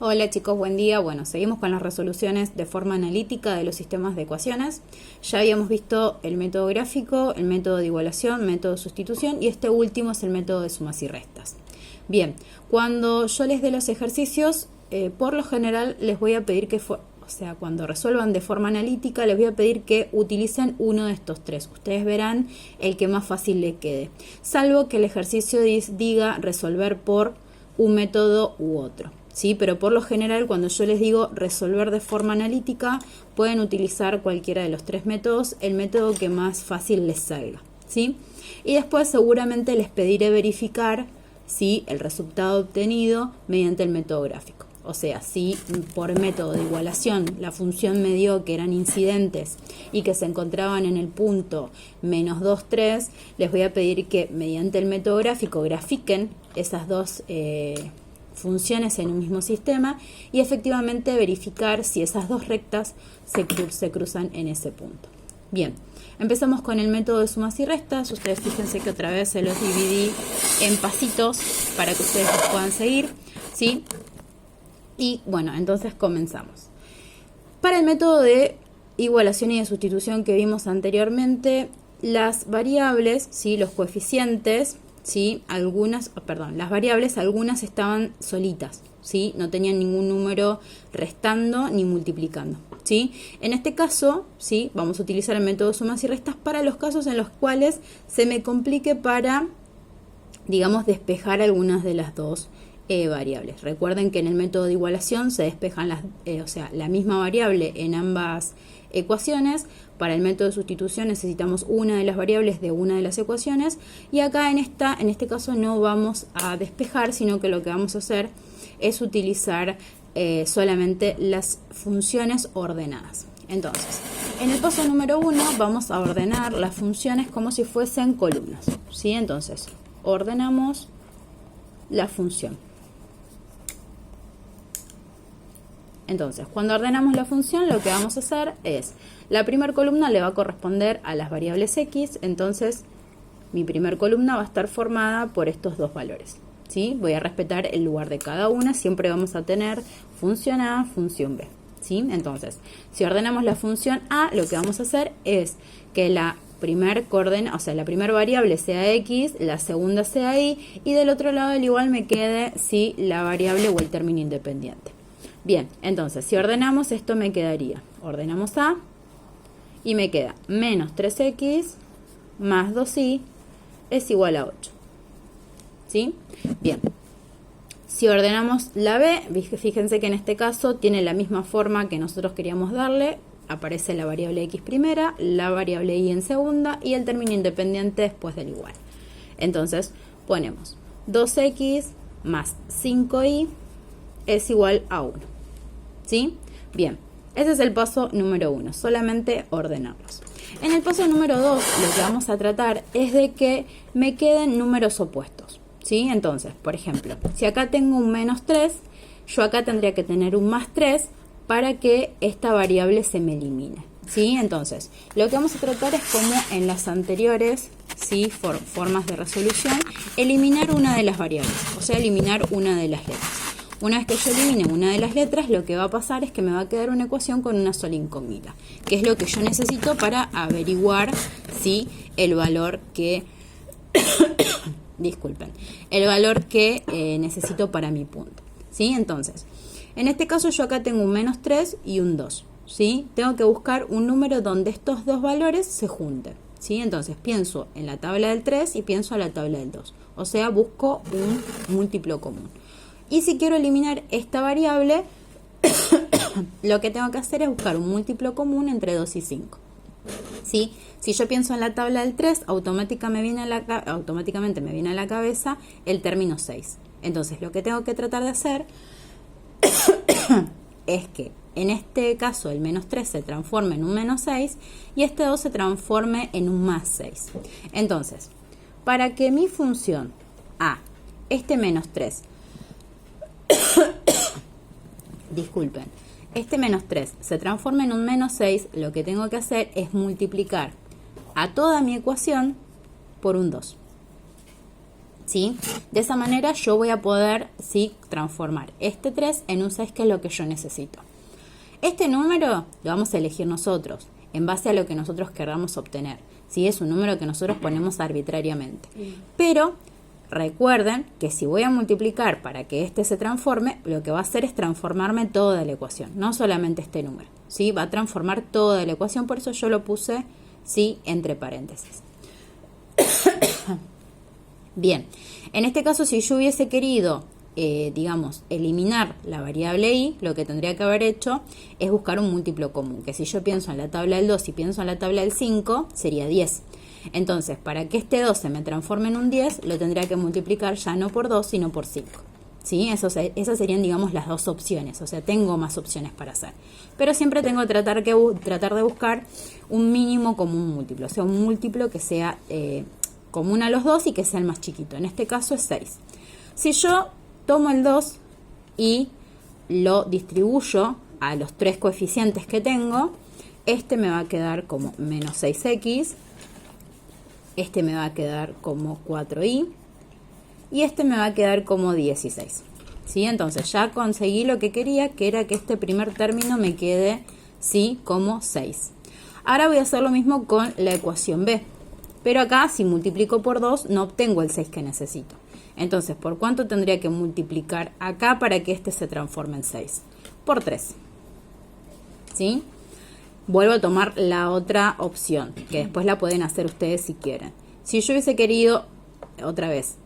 Hola chicos, buen día. Bueno, seguimos con las resoluciones de forma analítica de los sistemas de ecuaciones. Ya habíamos visto el método gráfico, el método de igualación, método de sustitución y este último es el método de sumas y restas. Bien, cuando yo les dé los ejercicios, por lo general les voy a pedir que, cuando resuelvan de forma analítica, les voy a pedir que utilicen uno de estos tres. Ustedes verán el que más fácil les quede, salvo que el ejercicio diga resolver por un método u otro. ¿Sí? Pero por lo general, cuando yo les digo resolver de forma analítica, pueden utilizar cualquiera de los tres métodos, el método que más fácil les salga, ¿sí? Y después seguramente les pediré verificar si el resultado obtenido mediante el método gráfico. O sea, si por método de igualación la función me dio que eran incidentes y que se encontraban en el punto menos 2, 3, les voy a pedir que mediante el método gráfico grafiquen esas dos funciones en un mismo sistema y efectivamente verificar si esas dos rectas se cruzan en ese punto. Bien, empezamos con el método de sumas y restas. Ustedes fíjense que otra vez se los dividí en pasitos para que ustedes los puedan seguir, ¿sí? Y bueno, entonces comenzamos. Para el método de igualación y de sustitución que vimos anteriormente, las variables, ¿sí? Los coeficientes, ¿sí? Las variables, algunas estaban solitas, ¿sí? No tenían ningún número restando ni multiplicando, ¿sí? En este caso, ¿sí? Vamos a utilizar el método de sumas y restas para los casos en los cuales se me complique para, digamos, despejar algunas de las dos variables. Recuerden que en el método de igualación se despejan la misma variable en ambas ecuaciones. Para el método de sustitución necesitamos una de las variables de una de las ecuaciones y acá en este caso no vamos a despejar, sino que lo que vamos a hacer es utilizar solamente las funciones ordenadas. Entonces, en el paso número 1 vamos a ordenar las funciones como si fuesen columnas, ¿sí? Entonces, ordenamos la función. Entonces, cuando ordenamos la función, lo que vamos a hacer es, la primera columna le va a corresponder a las variables x, entonces mi primera columna va a estar formada por estos dos valores, ¿sí? Voy a respetar el lugar de cada una, siempre vamos a tener función A, función B, ¿sí? Entonces, si ordenamos la función A, lo que vamos a hacer es que la primera variable sea x, la segunda sea y del otro lado del igual me quede si la variable o el término independiente. Bien, entonces, si ordenamos esto me quedaría, ordenamos A y me queda menos 3x más 2y es igual a 8. ¿Sí? Bien. Si ordenamos la B, fíjense que en este caso tiene la misma forma que nosotros queríamos darle. Aparece la variable x primera, la variable y en segunda y el término independiente después del igual. Entonces, ponemos 2x más 5y es igual a 1. ¿Sí? Bien, ese es el paso número 1, solamente ordenarlos. En el paso número 2, lo que vamos a tratar es de que me queden números opuestos, ¿sí? Entonces, por ejemplo, si acá tengo un menos 3, yo acá tendría que tener un más 3 para que esta variable se me elimine, ¿sí? Entonces, lo que vamos a tratar es como en las anteriores, ¿sí? Formas de resolución, eliminar una de las variables, o sea, eliminar una de las letras. Una vez que yo elimine una de las letras, lo que va a pasar es que me va a quedar una ecuación con una sola incógnita, que es lo que yo necesito para averiguar si el valor que necesito para mi punto, ¿sí? Entonces, en este caso yo acá tengo un menos 3 y un 2, ¿sí? Tengo que buscar un número donde estos dos valores se junten, ¿sí? Entonces pienso en la tabla del 3 y pienso en la tabla del 2, o sea, busco un múltiplo común. Y si quiero eliminar esta variable, lo que tengo que hacer es buscar un múltiplo común entre 2 y 5. ¿Sí? Si yo pienso en la tabla del 3, automáticamente me viene a la cabeza el término 6. Entonces, lo que tengo que tratar de hacer es que en este caso el menos 3 se transforme en un menos 6 y este 2 se transforme en un más 6. Entonces, para que mi función A, este menos 3, este menos 3 se transforma en un menos 6, lo que tengo que hacer es multiplicar a toda mi ecuación por un 2. ¿Sí? De esa manera yo voy a poder, ¿sí?, transformar este 3 en un 6, que es lo que yo necesito. Este número lo vamos a elegir nosotros, en base a lo que nosotros queramos obtener. ¿Sí? Es un número que nosotros ponemos arbitrariamente. Pero recuerden que si voy a multiplicar para que este se transforme, lo que va a hacer es transformarme toda la ecuación, no solamente este número. ¿Sí? Va a transformar toda la ecuación, por eso yo lo puse, ¿sí?, entre paréntesis. Bien, en este caso, si yo hubiese querido, digamos, eliminar la variable y, lo que tendría que haber hecho es buscar un múltiplo común, que si yo pienso en la tabla del 2 y pienso en la tabla del 5, sería 10. Entonces, para que este 2 se me transforme en un 10, lo tendría que multiplicar ya no por 2, sino por 5. ¿Sí? Esas serían, digamos, las dos opciones. O sea, tengo más opciones para hacer. Pero siempre tengo que tratar de buscar un mínimo común múltiplo. O sea, un múltiplo que sea común a los dos y que sea el más chiquito. En este caso es 6. Si yo tomo el 2 y lo distribuyo a los 3 coeficientes que tengo, este me va a quedar como menos 6x, este me va a quedar como 4y, y este me va a quedar como 16. ¿Sí? Entonces ya conseguí lo que quería, que era que este primer término me quede, ¿sí?, como 6. Ahora voy a hacer lo mismo con la ecuación b. Pero acá, si multiplico por 2, no obtengo el 6 que necesito. Entonces, ¿por cuánto tendría que multiplicar acá para que este se transforme en 6? Por 3. ¿Sí? Vuelvo a tomar la otra opción, que después la pueden hacer ustedes si quieren. Si yo hubiese querido, otra vez,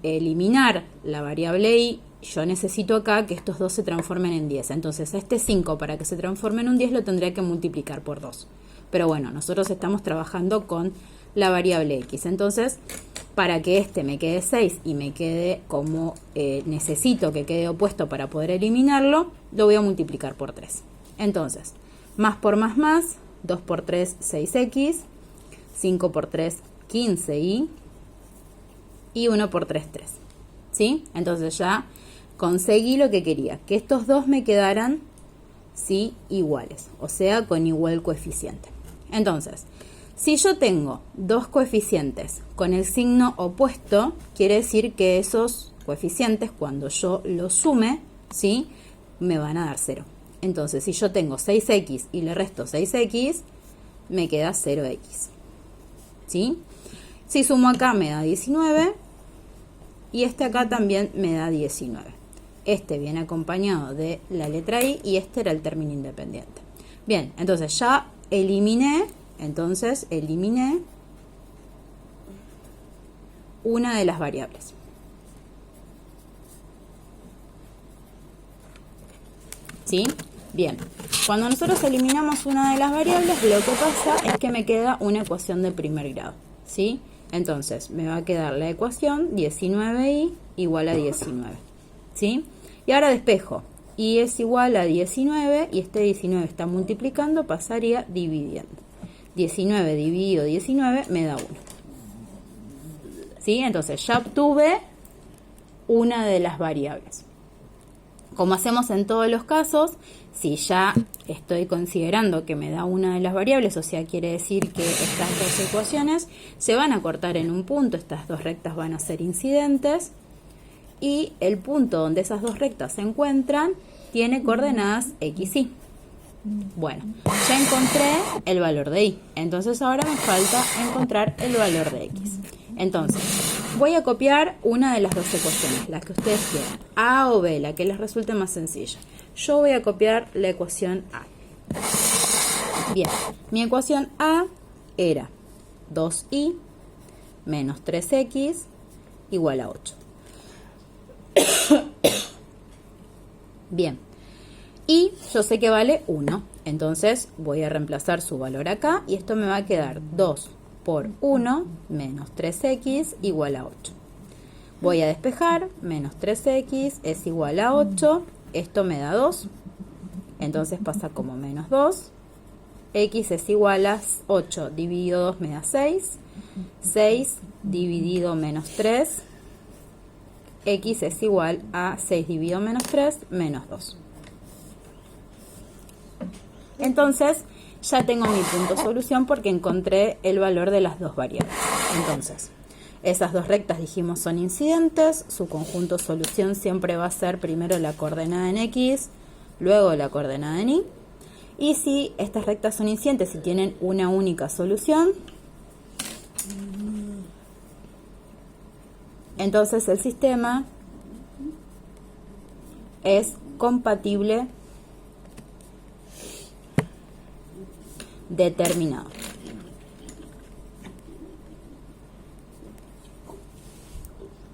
eliminar la variable y, yo necesito acá que estos dos se transformen en 10. Entonces, este 5, para que se transforme en un 10, lo tendría que multiplicar por 2. Pero bueno, nosotros estamos trabajando con la variable x. Entonces, para que este me quede 6 y me quede como necesito que quede opuesto para poder eliminarlo, lo voy a multiplicar por 3. Entonces, más por más, 2 por 3, 6x, 5 por 3, 15y, y 1 por 3, 3. ¿Sí? Entonces ya conseguí lo que quería, que estos dos me quedaran, ¿sí?, iguales, o sea, con igual coeficiente. Entonces, si yo tengo dos coeficientes con el signo opuesto, quiere decir que esos coeficientes, cuando yo los sume, ¿sí?, me van a dar 0. Entonces, si yo tengo 6x y le resto 6x, me queda 0x. ¿Sí? Si sumo acá me da 19 y este acá también me da 19. Este viene acompañado de la letra I y este era el término independiente. Bien, entonces ya eliminé una de las variables. ¿Sí? Bien, cuando nosotros eliminamos una de las variables, lo que pasa es que me queda una ecuación de primer grado. ¿Sí? Entonces, me va a quedar la ecuación 19y igual a 19. ¿Sí? Y ahora despejo. Y es igual a 19 y este 19 está multiplicando, pasaría dividiendo. 19 dividido 19 me da 1. ¿Sí? Entonces ya obtuve una de las variables. Como hacemos en todos los casos, si ya estoy considerando que me da una de las variables, o sea, quiere decir que estas dos ecuaciones se van a cortar en un punto, estas dos rectas van a ser incidentes, y el punto donde esas dos rectas se encuentran tiene coordenadas x, y. Bueno, ya encontré el valor de y, entonces ahora me falta encontrar el valor de x. Entonces, voy a copiar una de las dos ecuaciones, la que ustedes quieran, A o B, la que les resulte más sencilla. Yo voy a copiar la ecuación A. Bien, mi ecuación A era 2y menos 3x igual a 8. Bien, y yo sé que vale 1, entonces voy a reemplazar su valor acá y esto me va a quedar 2 por 1 menos 3x igual a 8. Voy a despejar, menos 3x es igual a 8, esto me da 2, entonces pasa como menos 2, x es igual a 8 dividido 2 me da 6, 6 dividido menos 3, x es igual a 6 dividido menos 3, menos 2. Entonces, ya tengo mi punto solución porque encontré el valor de las dos variables. Entonces, Esas dos rectas dijimos son incidentes, su conjunto solución siempre va a ser primero la coordenada en X, luego la coordenada en Y. Y si estas rectas son incidentes y tienen una única solución, entonces el sistema es compatible determinado.